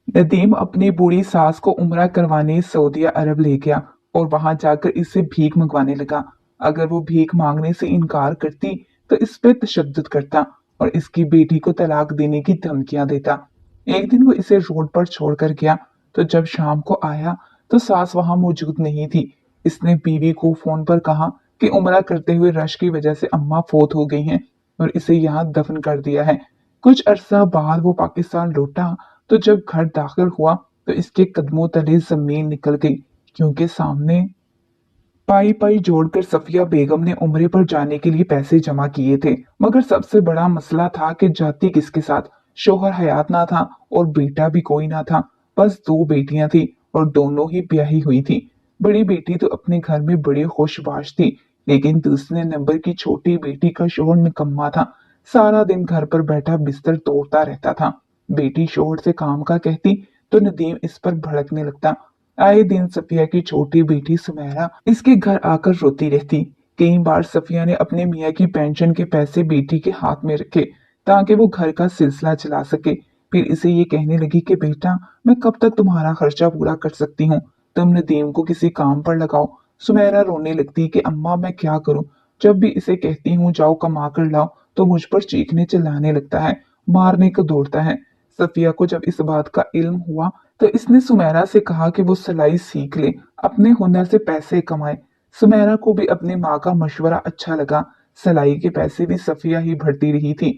नदीम अपनी बूढ़ी सास को उम्रा करवाने सऊदी अरब ले गया और वहां जाकर इससे भीख मंगवाने लगा। अगर वो भीख मांगने से इनकार करती तो इस पे तशद्दुद करता और इसकी बेटी को तलाक देने की धमकियां देता। एक दिन वो इसे रोड पर छोड़कर गया तो जब शाम को आया तो सास वहां मौजूद नहीं थी। इसने बीवी को फोन पर कहा कि उम्रा करते हुए रश की वजह से अम्मा फौत हो गई हैं और इसे यहाँ दफन कर दिया है। कुछ अरसा बाद वो पाकिस्तान लौटा तो जब घर दाखिल हुआ तो इसके कदमों तले जमीन निकल गई, क्योंकि सामने पाई पाई जोड़कर सफिया बेगम ने उम्रे पर जाने के लिए पैसे जमा किए थे। मगर सबसे बड़ा मसला था कि जाती किसके साथ। शोहर हयात ना था और बेटा भी कोई ना था। बस दो बेटियां थी और दोनों ही ब्याही हुई थी। बड़ी बेटी तो अपने घर में बड़ी खुशबाश थी, लेकिन दूसरे नंबर की छोटी बेटी का शोहर निकम्मा था। सारा दिन घर पर बैठा बिस्तर तोड़ता रहता था। बेटी शोहर से काम का कहती तो नदीम इस पर भड़कने लगता। आए दिन सफिया की छोटी बेटी सुमेरा इसके घर आकर रोती रहती। कई बार सफिया ने अपने मियाँ की पेंशन के पैसे बेटी के हाथ में रखे ताकि वो घर का सिलसिला चला सके। फिर इसे ये कहने लगी कि बेटा, मैं कब तक तुम्हारा खर्चा पूरा कर सकती हूँ, तुम नदीम को किसी काम पर लगाओ। सुमेरा रोने लगती कि अम्मा मैं क्या करूँ। जब भी इसे कहती हूँ जाओ कमा कर लाओ तो मुझ पर चीखने चिल्लाने लगता है, मारने को दौड़ता है। सफिया को जब इस बात का इल्म हुआ तो इसने सुमेरा से कहा कि वो सिलाई सीख ले, अपने हुनर से पैसे कमाए। सुमेरा को भी अपनी माँ का मशवरा अच्छा लगा। सिलाई के पैसे भी सफिया ही भरती रही थी।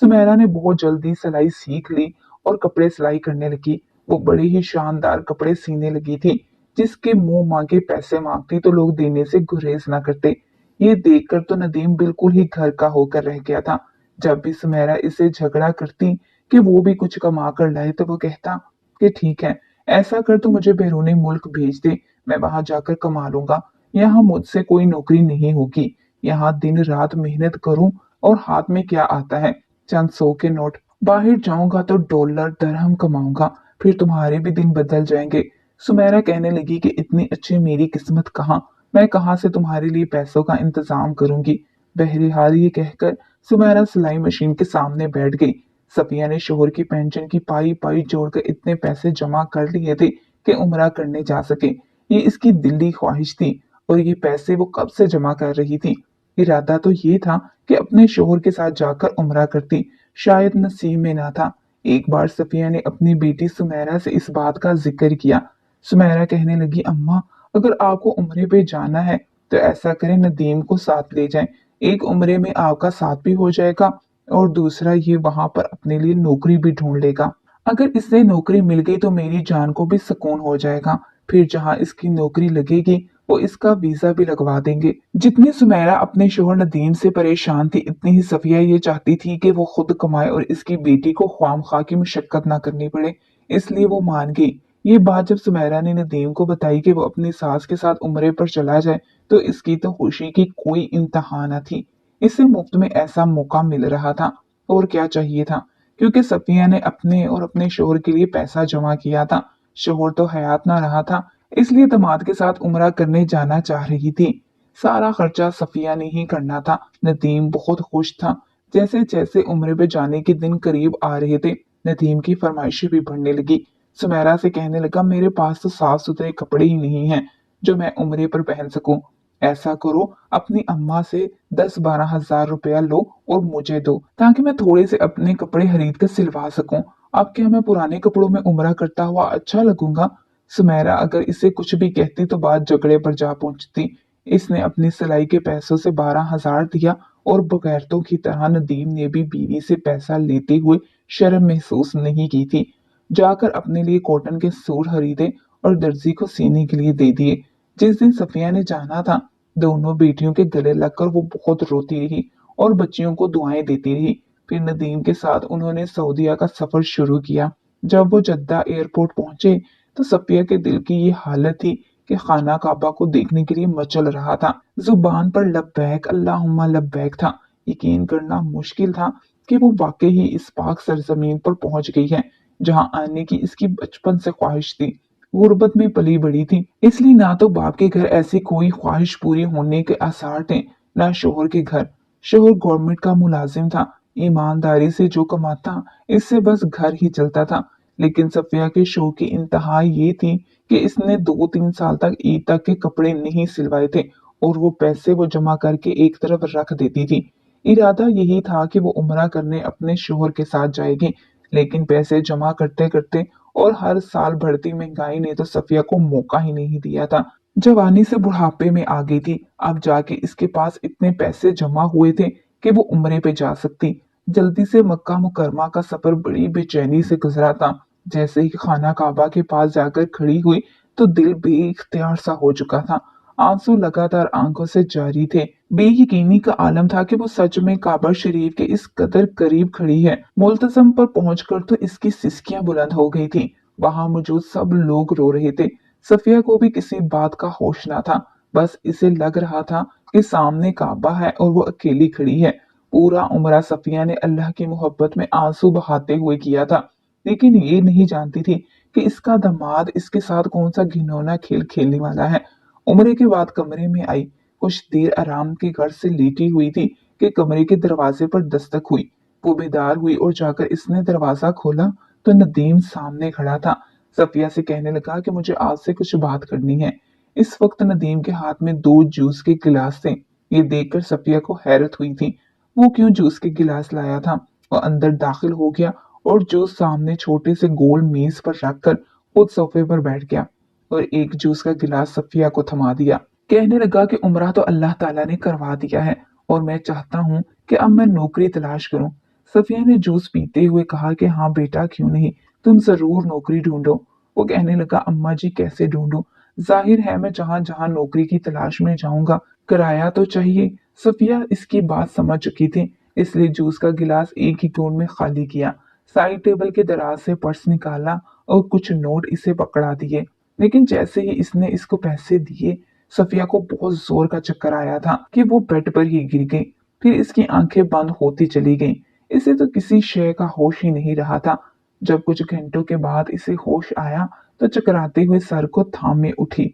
सुमेरा ने बहुत जल्दी सिलाई सीख ली और कपड़े सिलाई करने लगी। वो बड़े ही शानदार कपड़े सीने लगी थी। जिसके मुंह मांगे पैसे मांगती तो लोग देने से गुरेज ना करते। ये देखकर तो नदीम बिल्कुल ही घर का होकर रह गया था। जब भी सुमेरा इसे झगड़ा करती कि वो भी कुछ कमा कर लाए तो वो कहता कि ठीक है, ऐसा कर तो मुझे बैरूनी मुल्क भेज दे, मैं वहां जाकर कमा लूंगा। यहाँ मुझसे कोई नौकरी नहीं होगी। यहाँ दिन रात मेहनत करूं और हाथ में क्या आता है, चंद सौ के नोट। बाहर जाऊंगा तो डॉलर दरहम कमाऊंगा, फिर तुम्हारे भी दिन बदल जाएंगे। सुमेरा कहने लगी कि इतनी अच्छी मेरी किस्मत कहाँ, मैं कहाँ से तुम्हारे लिए पैसों का इंतजाम करूंगी। बहरहाल ये कहकर सुमेरा सिलाई मशीन के सामने बैठ गई। सफिया ने शोहर की पेंशन की पाई पाई जोड़कर इतने पैसे जमा कर लिए थे कि उम्रा करने जा सके। ये इसकी दिली ख्वाहिश थी और ये पैसे वो कब से जमा कर रही थी। इरादा तो ये था कि अपने शोहर के साथ जाकर उम्रा करती, शायद नसीब में ना था। एक बार सफिया ने अपनी बेटी सुमेरा से इस बात का जिक्र किया। सुमेरा कहने लगी अम्मा, अगर आपको उम्रे पे जाना है तो ऐसा करें नदीम को साथ ले जाएं। एक उम्रे में आपका साथ भी हो जाएगा और दूसरा ये वहां पर अपने लिए नौकरी भी ढूंढ लेगा। अगर इससे नौकरी मिल गई तो मेरी जान को भी सुकून हो जाएगा। फिर जहां इसकी नौकरी लगेगी वो इसका वीजा भी लगवा देंगे। जितनी सुमेरा अपने शोहर नदीम से परेशान थी, इतनी ही सफिया ये चाहती थी कि वो खुद कमाए और इसकी बेटी को ख्वामखा की मुशक्कत ना करनी पड़े। इसलिए वो मान गई। ये बात जब सुमेरा ने नदीम को बताई कि वो अपनी सास के साथ उम्रे पर चला जाए तो इसकी तो खुशी की कोई इंतहा न थी। इसे मुफ्त में ऐसा मौका मिल रहा था, और क्या चाहिए था। क्योंकि सफिया ने अपने और अपने शोहर के लिए पैसा जमा किया था। शोहर तो हयात ना रहा था, इसलिए दामाद के साथ उम्रा करने जाना चाह रही थी। सारा खर्चा सफिया ने ही करना था। नदीम बहुत खुश था। जैसे जैसे उम्रे पे जाने के दिन करीब आ रहे थे, नदीम की फरमाइशें भी बढ़ने लगी। सुमेरा से कहने लगा मेरे पास तो साफ सुथरे कपड़े ही नहीं हैं जो मैं उम्रे पर पहन सकूं। ऐसा करो, अपनी अम्मा से 10-12 हजार रुपया लो और मुझे दो, ताकि मैं थोड़े से अपने कपड़े खरीद कर सिलवा सकूं। अब क्या मैं पुराने कपड़ों में उम्रा करता हुआ अच्छा लगूंगा। सुमेरा अगर इसे कुछ भी कहती तो बात झगड़े पर जा पहुंचती। इसने अपनी सिलाई के पैसों से 12 हजार दिया और बगैरतों की तरह नदीम ने भी बीवी से पैसा लेते हुए शर्म महसूस नहीं की थी। जाकर अपने लिए कॉटन के सूट खरीदे और दर्जी को सीने के लिए दे दिए। जिस दिन सफिया ने जाना था, दोनों बेटियों के गले लगकर वो बहुत रोती रही और बच्चियों को दुआएं देती रही। फिर नदीम के साथ उन्होंने सऊदीया का सफर शुरू किया। जब वो जद्दा एयरपोर्ट पहुंचे तो सफिया के दिल की ये हालत थी कि खाना काबा को देखने के लिए मचल रहा था। जुबान पर लब्बैक अल्लाहुम्मा लब्बैक था। यकीन करना मुश्किल था कि वो वाकई ही इस पाक सरजमीन पर पहुंच गई है जहां आने की इसकी बचपन से ख्वाहिश थी। गुर्बत में पली बड़ी थी, इसलिए ना तो बाप के घर ऐसी कोई ख्वाहिश पूरी होने के आसार थे, ना शोहर के घर। शोहर गवर्नमेंट का मुलाजिम था, ईमानदारी से जो कमाता इससे बस घर ही चलता था। लेकिन सफिया के शौक की इंतहा ये थी कि इसने 2-3 साल तक ईद तक के कपड़े नहीं सिलवाए थे और वो पैसे वो जमा करके एक तरफ रख देती थी। इरादा यही था कि वो उम्रा करने अपने शोहर के साथ जाएगी, लेकिन पैसे जमा करते करते और हर साल बढ़ती महंगाई ने तो सफिया को मौका ही नहीं दिया था। जवानी से बुढ़ापे में आ गई थी, अब जाके इसके पास इतने पैसे जमा हुए थे कि वो उम्रे पे जा सकती। जल्दी से मक्का मुकरमा का सफर बड़ी बेचैनी से गुजरा था। जैसे ही खाना काबा के पास जाकर खड़ी हुई तो दिल बेइख्तियार सा हो चुका था। आंसू लगातार आंखों से जारी थे। बेयकीनी का आलम था कि वो सच में काबा शरीफ के इस कदर करीब खड़ी है। मुल्तजम पर पहुंचकर तो इसकी सिसकियां बुलंद हो गई थी। वहां मौजूद सब लोग रो रहे थे। सफिया को भी किसी बात का होश ना था। बस इसे लग रहा था कि सामने काबा है और वो अकेली खड़ी है। पूरा उम्रा सफिया ने अल्लाह की मोहब्बत में आंसू बहाते हुए किया था, लेकिन ये नहीं जानती थी कि इसका दामाद इसके साथ कौन सा घिनौना खेल खेलने वाला है। उम्रे के बाद कमरे में आई, कुछ देर आराम के घर से लेटी हुई थी कि कमरे के दरवाजे पर दस्तक हुई। वो बेदार हुई और जाकर इसने दरवाजा खोला तो नदीम सामने खड़ा था। सफिया से कहने लगा कि मुझे आपसे कुछ बात करनी है। इस वक्त नदीम के हाथ में 2 जूस के गिलास थे। ये देखकर सफिया को हैरत हुई थी। वो क्यों जूस के गिलास लाया था? वो अंदर दाखिल हो गया और जूस सामने छोटे से गोल मेज पर रखकर खुद सोफे पर बैठ गया और एक जूस का गिलास सफिया को थमा दिया। कहने लगा कि उम्रा तो अल्लाह ताला ने करवा दिया है और मैं चाहता हूँ कि अब मैं नौकरी तलाश करूँ। सफिया ने जूस पीते हुए कहा कि हाँ बेटा, क्यों नहीं, तुम जरूर नौकरी ढूंढो। वो कहने लगा, अम्मा जी कैसे ढूंढूं? जाहिर है मैं जहां जहां नौकरी की तलाश में जाऊंगा, किराया तो चाहिए। सफिया इसकी बात समझ चुकी थी, इसलिए जूस का गिलास एक ही घूंट में खाली किया। साइड टेबल के दराज से पर्स निकाला और कुछ नोट इसे पकड़ा दिए। लेकिन जैसे ही इसने इसको पैसे दिए, सफिया को बहुत जोर का चक्कर आया था कि वो बेड पर ही गिर गई। फिर इसकी आंखें बंद होती चली गईं। इसे तो किसी शय का होश ही नहीं रहा था। जब कुछ घंटों के बाद इसे होश आया तो चकराते हुए सर को थामे उठी।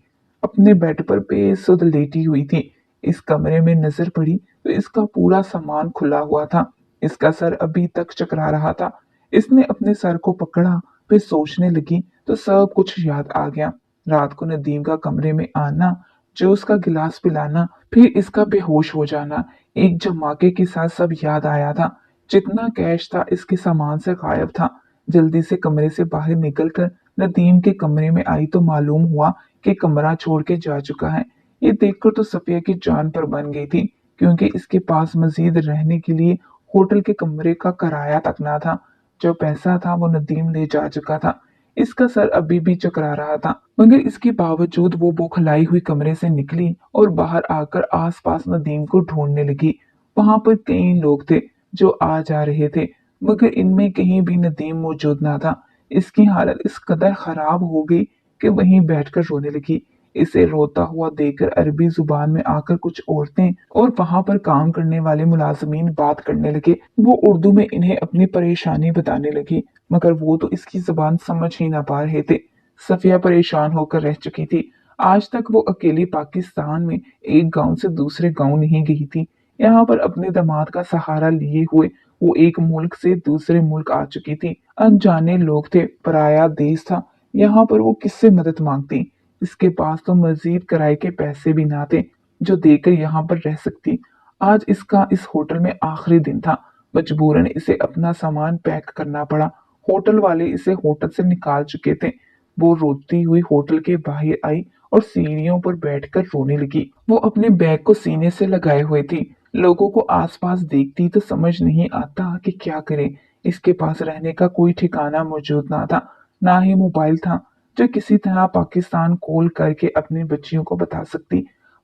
अपने बेड पर बेसुध लेटी हुई थी। इस कमरे में नजर पड़ी तो इसका पूरा सामान खुला हुआ था। इसका सर अभी तक चकरा रहा था। इसने अपने सर को पकड़ा, फिर सोचने लगी तो सब कुछ याद आ गया। रात को नदीम का कमरे में आना, जूस का गिलास पिलाना, फिर इसका बेहोश हो जाना, एक धमाके के साथ सब याद आया था। जितना कैश था इसके सामान से गायब था। जल्दी से कमरे से बाहर निकलकर नदीम के कमरे में आई तो मालूम हुआ कि कमरा छोड़ के जा चुका है। ये देखकर तो सफिया की जान पर बन गई थी, क्योंकि इसके पास मजीद रहने के लिए होटल के कमरे का किराया तक ना था। जो पैसा था वो नदीम ले जा चुका था। इसका सर अभी भी चकरा रहा था, मगर इसके बावजूद वो बौखलाई हुई कमरे से निकली और बाहर आकर आसपास नदीम को ढूंढने लगी। वहां पर कई लोग थे जो आ जा रहे थे, मगर इनमें कहीं भी नदीम मौजूद ना था। इसकी हालत इस कदर खराब हो गई कि वहीं बैठकर रोने लगी। इसे रोता हुआ देखकर अरबी जुबान में आकर कुछ औरतें और वहां पर काम करने वाले मुलाजमीन बात करने लगे। वो उर्दू में इन्हें अपनी परेशानी बताने लगी, मगर वो तो इसकी जुबान समझ ही ना पा रहे थे। सफिया परेशान होकर रह चुकी थी। आज तक वो अकेली पाकिस्तान में एक गांव से दूसरे गांव नहीं गई थी। यहाँ पर अपने दामाद का सहारा लिए हुए वो एक मुल्क से दूसरे मुल्क आ चुकी थी। अनजाने लोग थे, पराया देश था। यहाँ पर वो किससे मदद मांगती? इसके पास तो मजीद किराए के पैसे भी ना थे जो देकर यहाँ पर रह सकती। आज इसका इस होटल में आखिरी दिन था। मजबूरन इसे अपना सामान पैक करना पड़ा। होटल वाले इसे होटल से निकाल चुके थे। वो रोती हुई होटल के बाहर आई और सीढ़ियों पर बैठकर रोने लगी। वो अपने बैग को सीने से लगाए हुए थी। लोगों को आसपास देखती तो समझ नहीं आता कि क्या करे। इसके पास रहने का कोई ठिकाना मौजूद ना था, ना ही मोबाइल था जो किसी तरह पाकिस्तान कॉल करके अपनी बच्चियों को बता सकती।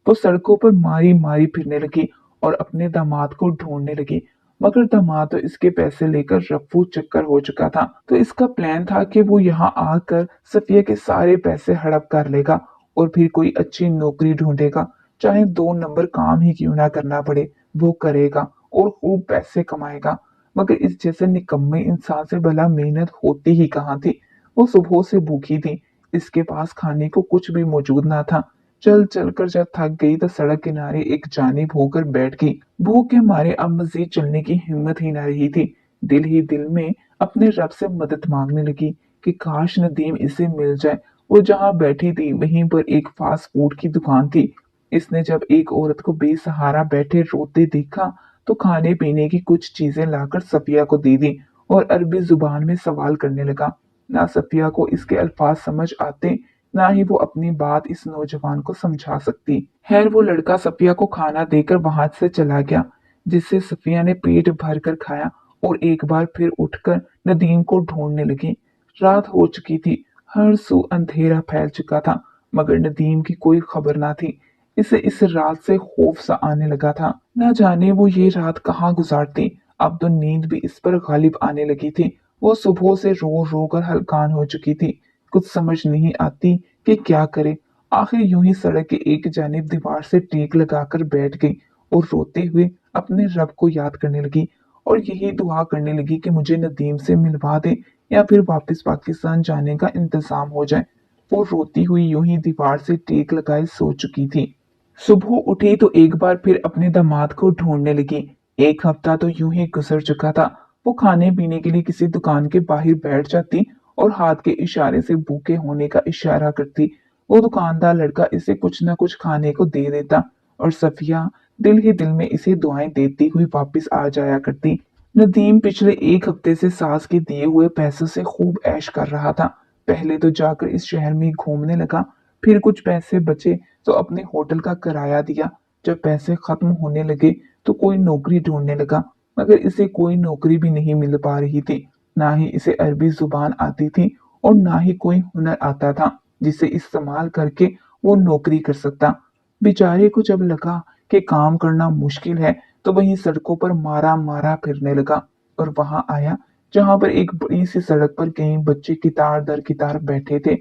वो सड़कों पर मारी मारी फिरने लगी और अपने दामाद को ढूंढने लगी, मगर दामाद तो इसके पैसे लेकर रफू चक्कर हो चुका था। तो इसका प्लान था कि वो यहाँ आकर सफिया के सारे पैसे हड़प कर लेगा और फिर कोई अच्छी नौकरी ढूंढेगा, चाहे 2 नंबर काम ही क्यों ना करना पड़े, वो करेगा और खूब पैसे कमाएगा। मगर इस जैसे निकम्मे इंसान से भला मेहनत होती ही कहाँ थी। वो सुबह से भूखी थी। इसके पास खाने को कुछ भी मौजूद ना था। चल चल कर जब थक गई तो सड़क किनारे एक जानिब होकर बैठ गई। भूख के मारे अब मजीद चलने की हिम्मत ही न रही थी। दिल ही दिल में अपने रब से मदद मांगने लगी कि काश नदीम इसे मिल जाए। वो जहाँ बैठी थी वहीं पर एक फास्ट फूड की दुकान थी। इसने जब एक औरत को बेसहारा बैठे रोते देखा तो खाने पीने की कुछ चीजें लाकर सफिया को दे दी और अरबी जुबान में सवाल करने लगा। ना सफिया को इसके अल्फाज समझ आते, ना ही वो अपनी बात इस नौजवान को समझा सकती। खैर वो लड़का सफिया को खाना देकर वहां से चला गया, जिससे सफिया ने पेट भर कर खाया और एक बार फिर उठकर नदीम को ढूंढने लगी। रात हो चुकी थी, हर सू अंधेरा फैल चुका था, मगर नदीम की कोई खबर ना थी। इसे इस रात से खौफ सा आने लगा था। न जाने वो ये रात कहाँ गुजारती। अब तो नींद भी इस पर गालिब आने लगी थी। वो सुबह से रो रो कर हलकान हो चुकी थी। कुछ समझ नहीं आती कि क्या करे। आखिर यूं ही सड़क के एक जानिब दीवार से टेक लगाकर बैठ गई और रोते हुए अपने रब को याद करने लगी और यही दुआ करने लगी कि मुझे नदीम से मिलवा दे या फिर वापस पाकिस्तान जाने का इंतजाम हो जाए। वो रोती हुई यूं ही दीवार से टेक लगाए सो चुकी थी। सुबह उठी तो एक बार फिर अपने दामाद को ढूंढने लगी। एक हफ्ता तो यूं ही गुजर चुका था। वो खाने पीने के लिए किसी दुकान के बाहर बैठ जाती और हाथ के इशारे से भूखे होने का इशारा करती। वो दुकानदार लड़का इसे कुछ न कुछ खाने को दे देता और सफिया दिल ही दिल में इसे दुआएं देती हुई वापस आ जाया करती। नदीम पिछले एक हफ्ते से सास के दिए हुए पैसों से खूब ऐश कर रहा था। पहले तो जाकर इस शहर में घूमने लगा, फिर कुछ पैसे बचे तो अपने होटल का किराया दिया। जब पैसे खत्म होने लगे तो कोई नौकरी ढूंढने लगा, मगर इसे कोई नौकरी भी नहीं मिल पा रही थी। ना ही इसे अरबी जुबान आती थी और ना ही कोई हुनर आता था जिसे इस्तेमाल करके वो नौकरी कर सकता। बेचारे को जब लगा कि काम करना मुश्किल है तो वहीं सड़कों पर मारा मारा फिरने लगा और वहां आया जहां पर एक बड़ी सी सड़क पर कई बच्चे कितार दर कितार बैठे थे।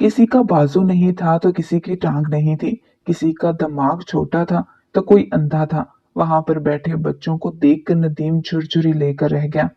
किसी का बाजू नहीं था तो किसी की टांग नहीं थी, किसी का दिमाग छोटा था तो कोई अंधा था। वहां पर बैठे बच्चों को देखकर नदीम झुरझुरी लेकर रह गया।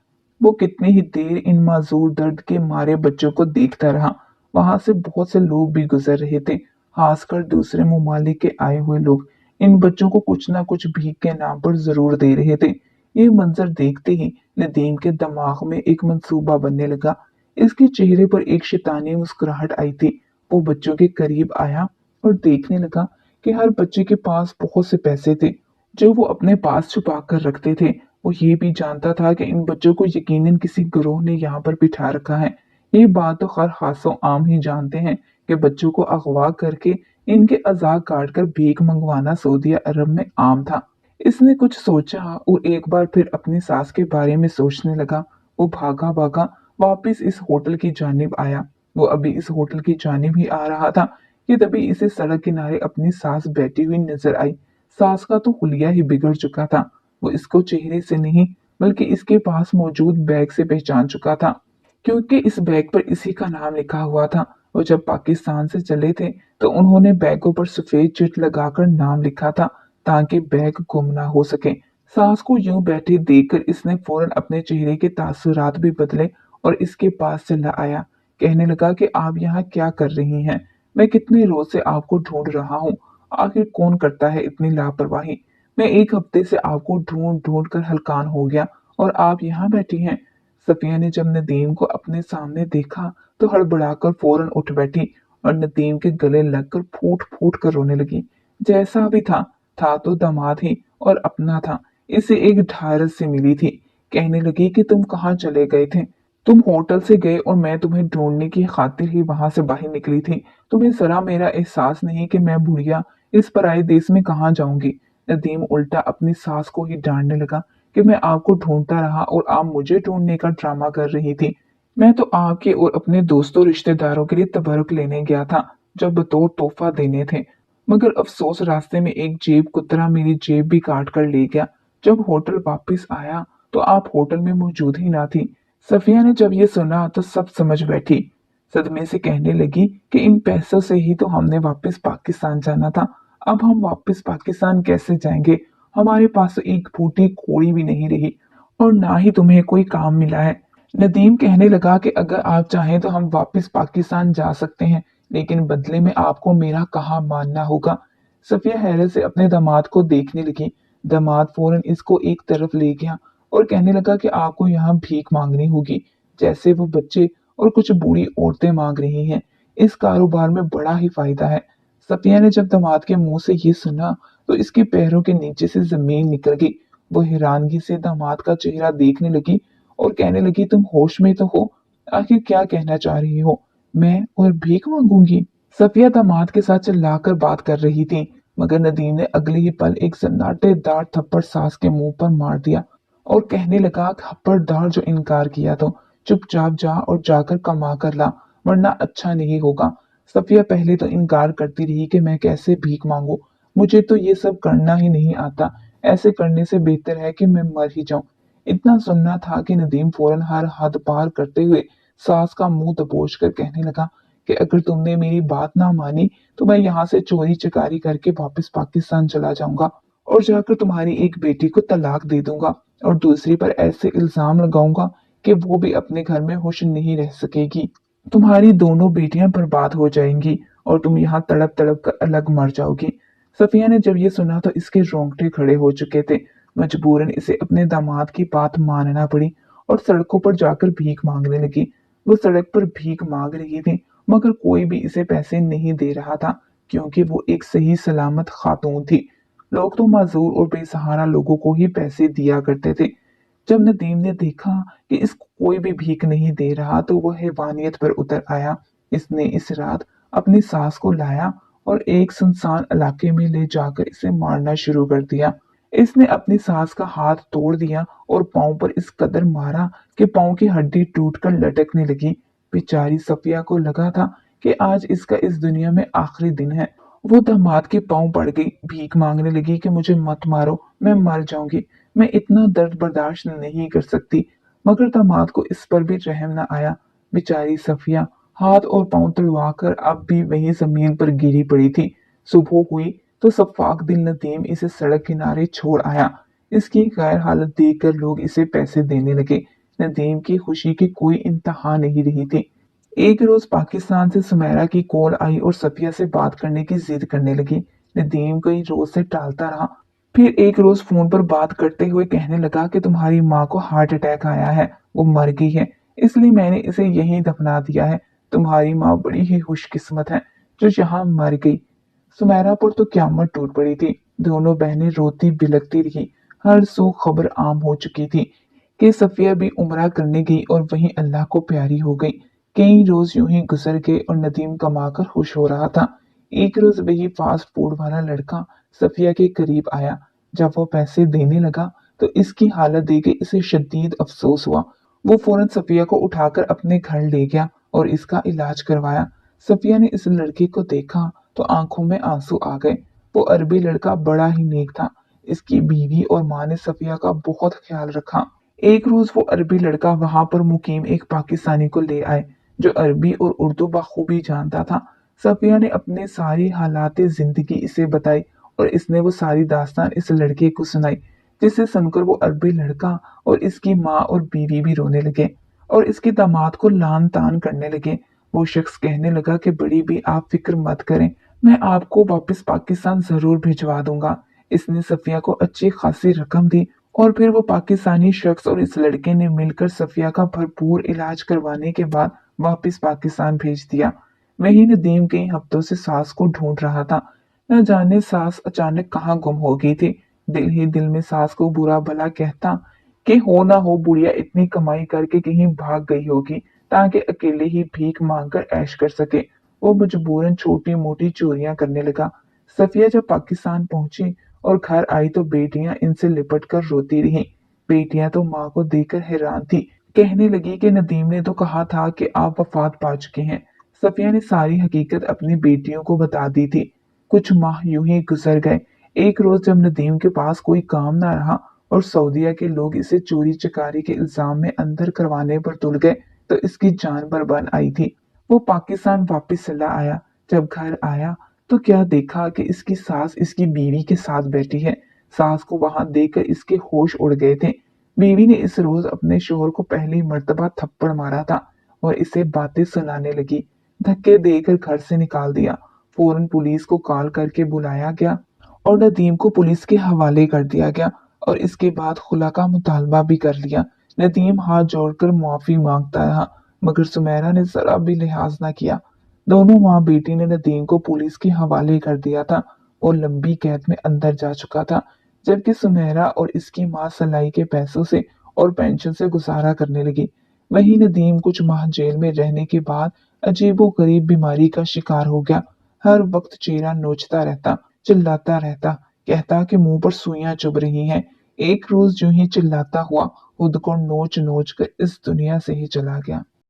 वो कितनी ही देर इन माजूर दर्द के मारे बच्चों को देखता रहा। वहां से बहुत से लोग भी गुजर रहे थे, खासकर दूसरे ममालिक के आए हुए लोग। इन बच्चों को कुछ ना कुछ भीख के नाम पर जरूर दे रहे थे। ये मंजर देखते ही नदीम के दिमाग में एक मंसूबा बनने लगा। इसके चेहरे पर एक शैतानी मुस्कुराहट आई थी। वो बच्चों के करीब आया और देखने लगा कि हर बच्चे के पास बहुत से पैसे थे जो वो अपने पास छुपा कर रखते थे। वो ये भी जानता था कि इन बच्चों को यकीनन किसी गिरोह ने यहाँ पर बिठा रखा है। ये बात तो खैर खासों आम ही जानते हैं कि बच्चों को अगवा करके इनके अज़ा काट कर भीख मंगवाना सऊदी अरब में आम था। इसने कुछ सोचा और एक बार फिर अपनी सास के बारे में सोचने लगा। वो भागा भागा वापस इस होटल की जानिब आया। वो अभी इस होटल की जानिब ही आ रहा था कि तभी इसे सड़क किनारे अपनी सास बैठी हुई नजर आई। सास का तो हुलिया ही बिगड़ चुका था। वो इसको चेहरे से नहीं बल्कि इसके पास मौजूद बैग से पहचान चुका था, क्योंकि इस बैग पर इसी का नाम लिखा हुआ था। वो जब पाकिस्तान से चले थे तो उन्होंने बैगों पर सफेद चिट लगाकर नाम लिखा था ताकि बैग गुम ना हो सके। सास को यूं बैठे देखकर इसने फौरन अपने चेहरे के तासुरात भी बदले और इसके पास चला आया। कहने लगा कि आप यहाँ क्या कर रही हैं? मैं कितने रोज से आपको ढूंढ रहा हूँ। आखिर कौन करता है इतनी लापरवाही? मैं एक हफ्ते से आपको ढूंढ ढूंढ कर हलकान हो गया और आप यहाँ बैठी हैं। सफिया ने जब नदीम को अपने सामने देखा तो हड़बड़ाकर फौरन उठ बैठी और नदीम के गले लगकर फूट फूट कर रोने लगी। जैसा भी था तो दामाद ही और अपना था। इसे एक ढारस से मिली थी। कहने लगी कि तुम कहाँ चले गए थे? तुम होटल से गए और मैं तुम्हें ढूंढने की खातिर ही वहां से बाहर निकली थी। तुम्हें जरा मेरा एहसास नहीं कि मैं बुढ़िया इस पराये देश में कहाँ जाऊंगी? नदीम उल्टा अपनी सास को ही डांटने लगा कि मैं आपको ढूंढता रहा और आप मुझे ढूंढने का ड्रामा कर रही थी। मैं तो आपके और अपने दोस्तों रिश्तेदारों के लिए तबरुक लेने गया था जो बतौर तोहफा देने थे, मगर अफसोस रास्ते में एक जेब कुतरा मेरी जेब भी काट कर ले गया। जब होटल वापस आया तो आप होटल में मौजूद ही ना थी। सफिया ने जब ये सुना तो सब समझ बैठी। सदमे से कहने लगी कि इन पैसों से ही तो हमने वापस पाकिस्तान जाना था। अब हम वापस पाकिस्तान कैसे जाएंगे? हमारे पास तो एक फूटी कौड़ी भी नहीं रही और ना ही तुम्हें कोई काम मिला है। नदीम कहने लगा कि अगर आप चाहें तो हम वापस पाकिस्तान जा सकते हैं, लेकिन बदले में आपको मेरा कहा मानना होगा। सफिया हैरत से अपने दामाद को देखने लगी। दामाद फौरन इसको एक तरफ ले गया और कहने लगा कि आपको यहाँ भीख मांगनी होगी। जैसे वो बच्चे और कुछ बूढ़ी औरतें मांग रही हैं। इस कारोबार में बड़ा ही फायदा है। सफिया ने जब दामाद के मुंह से ये सुना तो इसके पैरों के नीचे से जमीन निकल गई। वो हैरानगी से दामाद का चेहरा देखने लगी और कहने लगी, तुम होश में तो हो? आखिर क्या कहना चाह रही हो? मैं और भीख मांगूंगी? सफिया दामाद के साथ चिल्लाकर बात कर रही थी, मगर नदीम ने अगले ही पल एक सन्नाटेदार थप्पड़ सास के मुंह पर मार दिया और कहने लगा, खबरदार जो इनकार किया तो चुपचाप जा और जाकर कमा कर ला, वरना अच्छा नहीं होगा। सफिया पहले तो इनकार करती रही कि मैं कैसे भीख मांगू, मुझे तो ये सब करना ही नहीं आता, ऐसे करने से बेहतर है कि मैं मर ही जाऊं। इतना सुनना था कि नदीम फौरन हर हद पार करते हुए सास का मुंह दबोच कर कहने लगा कि अगर तुमने मेरी बात ना मानी तो मैं यहाँ से चोरी चकारी करके वापस पाकिस्तान चला जाऊंगा और जाकर तुम्हारी एक बेटी को तलाक दे दूंगा और दूसरी पर ऐसे इल्जाम लगाऊंगा कि वो भी अपने घर में खुश नहीं रह सकेगी। तुम्हारी दोनों बेटियां बर्बाद हो जाएंगी और तुम यहाँ तड़प तड़प कर अलग मर जाओगी। सफिया ने जब ये सुना तो इसके रोंगटे खड़े हो चुके थे। मजबूरन इसे अपने दामाद की बात मानना पड़ी और सड़कों पर जाकर भीख मांगने लगी। वो सड़क पर भीख मांग रही थी, मगर कोई भी इसे पैसे नहीं दे रहा था, क्योंकि वो एक सही सलामत खातून थी। लोग तो माजूर और बेसहारा लोगों को ही पैसे दिया करते थे। जब नदीम ने देखा कि इसको कोई भी भीख नहीं दे रहा तो वह हैवानियत पर उतर आया। इसने इस रात अपनी सास को लाया और एक सुनसान इलाके में ले जाकर इसे मारना शुरू कर दिया। इसने अपनी सास का हाथ तोड़ दिया और पांव पर इस कदर मारा कि पांव की हड्डी टूटकर लटकने लगी। बेचारी सफिया को लगा था कि आज इसका इस दुनिया में आखिरी दिन है। वो दामाद के पांव पड़ गई, भीख मांगने लगी कि मुझे मत मारो, मैं मर जाऊंगी, मैं इतना दर्द बर्दाश्त नहीं कर सकती। मगर दामाद को इस पर भी रहम न आया। बेचारी सफिया हाथ और पांव तड़वाकर अब भी वही जमीन पर गिरी पड़ी थी। सुबह हुई तो सफाक दिल नदीम इसे सड़क किनारे छोड़ आया। इसकी गैर हालत देखकर लोग इसे पैसे देने लगे। नदीम की खुशी की कोई इंतहा नहीं रही थी। एक रोज पाकिस्तान से सुमेरा की कॉल आई और सफिया से बात करने की जिद करने लगी। नदीम कई रोज से टालता रहा, फिर एक रोज फोन पर बात करते हुए कहने लगा कि तुम्हारी माँ को हार्ट अटैक आया है, वो मर गई है, इसलिए मैंने इसे यहीं दफना दिया है। तुम्हारी माँ बड़ी ही खुशकिस्मत है जो यहाँ मर गई। सुमेरा पर तो क्यामत टूट पड़ी थी। दोनों बहनें रोती बिलखती रही। हर सू खबर आम हो चुकी थी कि सफिया भी उम्रा करने गई और वहीं अल्लाह को प्यारी हो गई। कई रोज यूं ही गुजर गए और नदीम कमाकर खुश हो रहा था। एक रोज वही फास्ट फूड वाला लड़का सफिया के करीब आया। जब वो पैसे देने लगा तो इसकी हालत देख के इसे शदीद अफसोस हुआ। वो फौरन सफिया को उठाकर अपने घर ले गया और इसका इलाज करवाया। सफिया ने इस लड़के को देखा तो आंखों में आंसू आ गए। वो अरबी लड़का बड़ा ही नेक था। इसकी बीवी और माँ ने सफिया का बहुत ख्याल रखा। एक रोज वो अरबी लड़का वहां पर मुकीम एक पाकिस्तानी को ले आए जो अरबी और उर्दू बखूबी जानता था। सफिया ने अपने सारी हालात जिंदगी इसे बताई और इसने वो सारी दास्तान इस लड़के को सुनाई, जिसे सुनकर वो अरबी लड़का और इसकी माँ और बीवी भी रोने लगे और इसके दामाद को लान तान करने लगे। वो शख्स कहने लगा कि बड़ी भी आप फिक्र मत करें, मैं आपको वापस पाकिस्तान जरूर भिजवा दूंगा। इसने सफिया को अच्छी खासी रकम दी और फिर वो पाकिस्तानी शख्स और इस लड़के ने मिलकर सफिया का भरपूर इलाज करवाने के बाद वापस पाकिस्तान भेज दिया। वही नदीम कई हफ्तों से सास को ढूंढ रहा था। न जाने सास अचानक कहाँ गुम हो गई थी। दिल ही दिल में सास को बुरा भला कहता कि हो ना हो बुढ़िया इतनी कमाई करके कहीं भाग गई होगी ताकि अकेले ही भीख मांगकर ऐश कर सके। वो मजबूरन छोटी मोटी चोरियां करने लगा। सफिया जब पाकिस्तान पहुंची और घर आई तो बेटियां इनसे लिपट कर रोती रहीं। बेटियां तो माँ को देखकर हैरान थी, कहने लगी कि नदीम ने तो कहा था कि आप वफात पा चुके हैं। सफिया ने सारी हकीकत अपनी बेटियों को बता दी थी। कुछ माह यूं ही गुजर गए। एक रोज जब नदीम के पास कोई काम ना रहा और सऊदीया के लोग इसे चोरी चकारी के इल्जाम में अंदर करवाने पर तुल गए तो इसकी जान पर बन आई थी। वो पाकिस्तान वापस चला आया। जब घर आया तो क्या देखा कि इसकी सास इसकी बीवी के साथ बैठी है। सास को वहां देखकर इसके होश उड़ गए थे। बीवी ने इस रोज अपने शोहर को पहली मर्तबा थप्पड़ मारा था और इसे बातें सुनाने लगी। धक्के देकर घर से निकाल दिया। फौरन पुलिस को कॉल करके बुलाया गया और नदीम को पुलिस के हवाले कर दिया गया और इसके बाद खुला का मुतालबा भी कर लिया। नदीम हाथ जोड़कर मुआफी मांगता रहा मगर सुमेरा ने जरा भी लिहाज ना किया। दोनों माँ बेटी ने नदीम को पुलिस के हवाले कर दिया था और लंबी कैद में अंदर जा चुका था, जबकि सुमेरा और इसकी माँ सलाई के पैसों से और पेंशन से गुजारा करने लगी। वहीं नदीम कुछ माह जेल में रहने के बाद अजीबोगरीब बीमारी का शिकार हो गया। हर वक्त चेहरा नोचता रहता, चिल्लाता रहता, कहता कि मुंह पर सुइयां चुभ रही हैं। एक रोज यूं ही चिल्लाता हुआ खुद को नोच नोच कर इस दुनिया से ही चला गया।